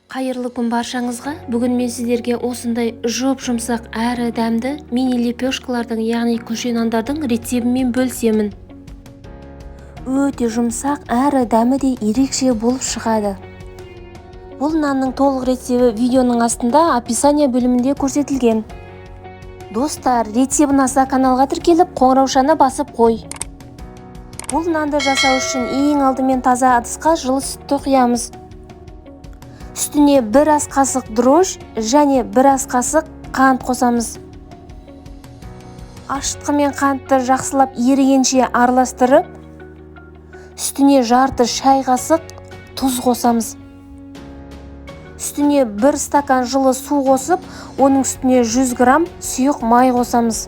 Қайырлы күн баршаңызға. Бүгін мен сіздерге осындай жұп-жұмсақ әрі дәмді мини лепешкалардың, яғни күлше нандардың рецебімен бөлісемін. Өте жұмсақ әрі дәмі де ерекше болып шығады. Бұл нанның толық рецебі видеоның астында описание бөлімінде көрсетілген. Достар, рецебін аса каналға тіркеліп, қоңыраушаны басып қой. Бұл нанды жасау үшін ең алдымен таза ыдысқа жылы сүтті құямыз. Үстіне 1 ас қасық дрожж және 1 ас қасық қант қосамыз. Ашытқы мен қантты жақсылап ерігенше араластырып, үстіне жарты шай қасық тұз қосамыз. Үстіне 1 стакан жылы су қосып, оның үстіне 100 грамм сұйық май қосамыз.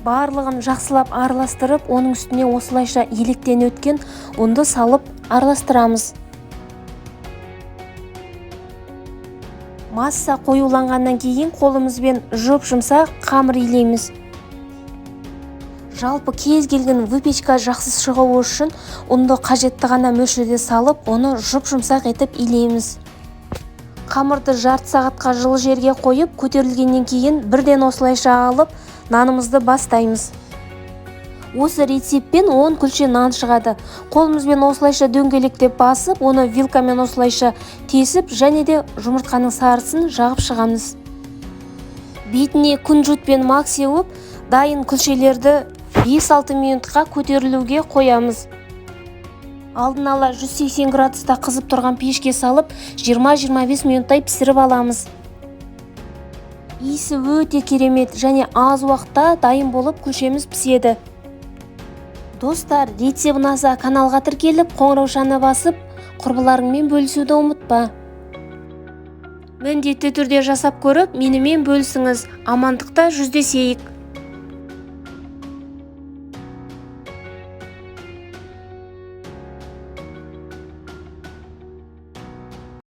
Барлығын жақсылап араластырып, оның үстіне осылайша електен өткен ұнды салып араластырамыз. Масса қоюланғаннан кейін қолымызбен жұп-жұмсақ қамыр илейміз. Жалпы кез келген выпечка жақсы шығуы үшін ұнды қажетті ғана мөлшерде салып, оны жұп-жұмсақ етіп илейміз. Қамырды жарты сағатқа жылы жерге қойып, көтерілгеннен кейін бірден осылайша алып, нанымызды бастаймыз. Осы рецеппен 10 күлше нан шығады. Қолымызбен осылайша дөңгелектеп басып, оны вилкамен осылайша тесіп, және де жұмыртқаның сарысын жағып шығамыз. Бетіне күнжутпен мак сеуіп, дайын күлшелерді 5-6 минутқа көтерілуге қоямыз. Алдын ала 180 градуста қызып тұрған пешке салып, 20-25 минуттай пісіріп аламыз. Иісі өте керемет және аз уақытта дайын болып күлшеміз піседі. Достар, рецебін аса каналға тіркеліп, қоңыраушаны басып, құрбыларыңмен бөлісуді ұмытпа. Міндетті түрде жасап көріп, менімен бөлісіңіз. Амандықта жүздесейік.